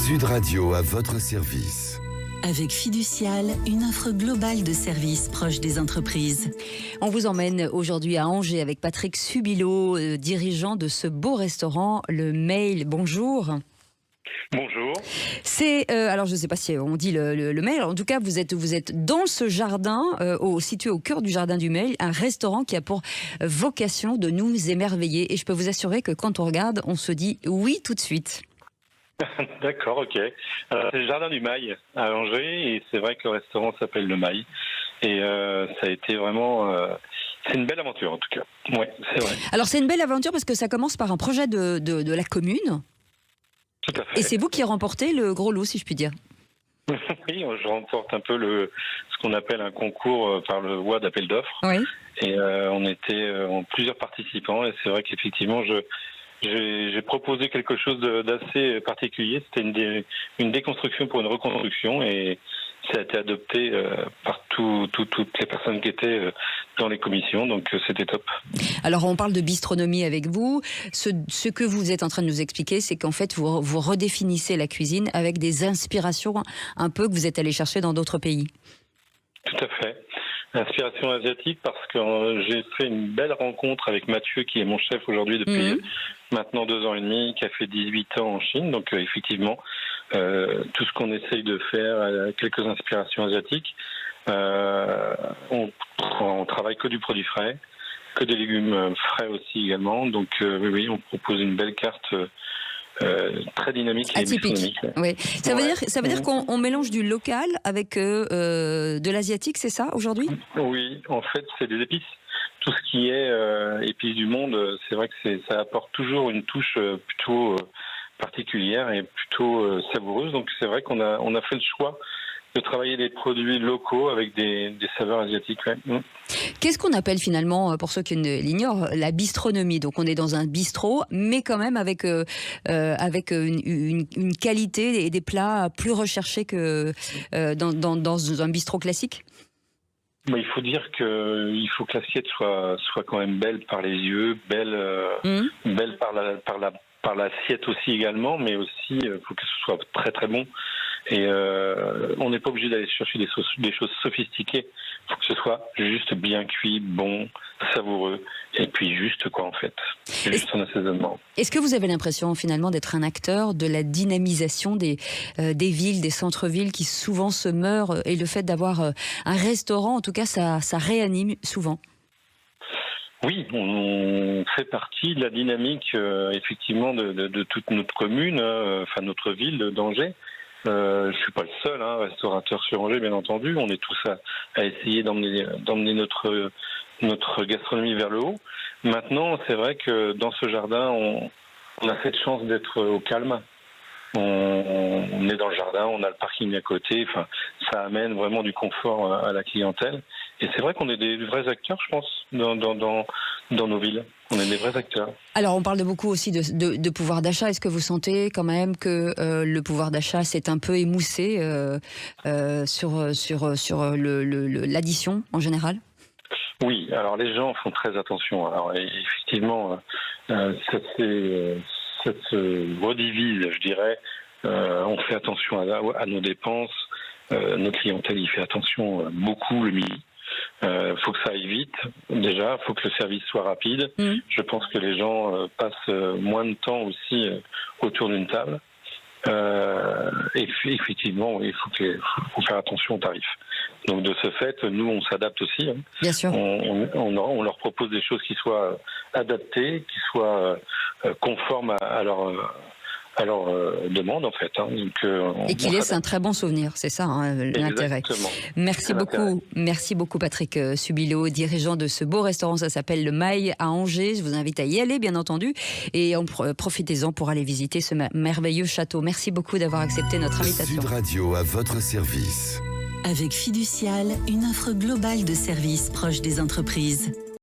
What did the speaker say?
Sud Radio à votre service. Avec Fiducial, une offre globale de services proches des entreprises. On vous emmène aujourd'hui à Angers avec Patrick Subilo, dirigeant de ce beau restaurant, le Mail. Bonjour. Bonjour. C'est alors je ne sais pas si on dit le Mail. En tout cas, vous êtes dans ce jardin, situé au cœur du jardin du Mail, un restaurant qui a pour vocation de nous émerveiller. Et je peux vous assurer que quand on regarde, on se dit oui tout de suite. D'accord, ok. C'est le jardin du Mail à Angers et c'est vrai que le restaurant s'appelle le Mail. Et ça a été vraiment... c'est une belle aventure en tout cas. Oui, c'est vrai. Alors c'est une belle aventure parce que ça commence par un projet de la commune. Tout à fait. Et c'est vous qui remportez le gros lot, si je puis dire. Oui, je remporte un peu ce qu'on appelle un concours par le voie d'appel d'offres. Oui. Et on était plusieurs participants et c'est vrai qu'effectivement j'ai proposé quelque chose d'assez particulier. C'était une déconstruction pour une reconstruction et ça a été adopté par toutes les personnes qui étaient dans les commissions, donc c'était top. Alors on parle de bistronomie avec vous. Ce que vous êtes en train de nous expliquer, c'est qu'en fait vous redéfinissez la cuisine avec des inspirations un peu que vous êtes allé chercher dans d'autres pays. Tout à fait. Inspiration asiatique parce que j'ai fait une belle rencontre avec Mathieu qui est mon chef aujourd'hui depuis maintenant 2 ans et demi, qui a fait 18 ans en Chine. Donc effectivement, tout ce qu'on essaye de faire a quelques inspirations asiatiques. On travaille que du produit frais, que des légumes frais aussi également. Donc oui, on propose une belle carte très dynamique et atypique. Oui. Ça veut dire qu'on mélange du local avec de l'asiatique, c'est ça aujourd'hui ? Oui, en fait, c'est des épices. Tout ce qui est épices du monde, c'est vrai que ça apporte toujours une touche plutôt particulière et plutôt savoureuse. Donc c'est vrai qu'on a fait le choix de travailler des produits locaux avec des saveurs asiatiques. Ouais. Qu'est-ce qu'on appelle finalement, pour ceux qui l'ignorent, la bistronomie ? Donc on est dans un bistrot, mais quand même avec une qualité et des plats plus recherchés que dans un bistrot classique ? Mais il faut dire qu'il faut que l'assiette soit quand même belle par les yeux, belle par l'assiette aussi également, mais aussi il faut que ce soit très très bon. Et on n'est pas obligé d'aller chercher des choses sophistiquées. Il faut que ce soit juste bien cuit, bon, savoureux, et puis juste quoi en fait. C'est juste un assaisonnement. Est-ce que vous avez l'impression finalement d'être un acteur de la dynamisation des villes, des centres-villes qui souvent se meurent, et le fait d'avoir un restaurant, en tout cas, ça réanime souvent ? Oui, on fait partie de la dynamique effectivement de toute notre commune, enfin notre ville d'Angers. Je suis pas le seul restaurateur sur Angers, bien entendu. On est tous à essayer d'emmener notre gastronomie vers le haut. Maintenant, c'est vrai que dans ce jardin, on a cette chance d'être au calme. On est dans le jardin, on a le parking à côté. Enfin, ça amène vraiment du confort à la clientèle. Et c'est vrai qu'on est des vrais acteurs, je pense, dans nos villes. On est des vrais acteurs. Alors, on parle beaucoup aussi de pouvoir d'achat. Est-ce que vous sentez quand même que le pouvoir d'achat s'est un peu émoussé sur l'addition en général ? Oui, alors les gens font très attention. Alors effectivement, ça se redivise, je dirais. On fait attention à nos dépenses. Notre clientèle y fait attention beaucoup le midi. Faut que ça aille vite. Déjà, faut que le service soit rapide. Je pense que les gens passent moins de temps aussi autour d'une table. Et puis, effectivement, il faut faire attention aux tarifs. Donc de ce fait, nous on s'adapte aussi. Bien sûr. On leur propose des choses qui soient adaptées, qui soient conformes à leur demande en fait. Donc, et qui laisse un très bon souvenir, c'est ça l'intérêt. Merci beaucoup Patrick Subilo, dirigeant de ce beau restaurant, ça s'appelle le Mail à Angers. Je vous invite à y aller bien entendu et profitez-en pour aller visiter ce merveilleux château. Merci beaucoup d'avoir accepté notre invitation. Sud Radio à votre service. Avec Fiducial, une offre globale de services proches des entreprises.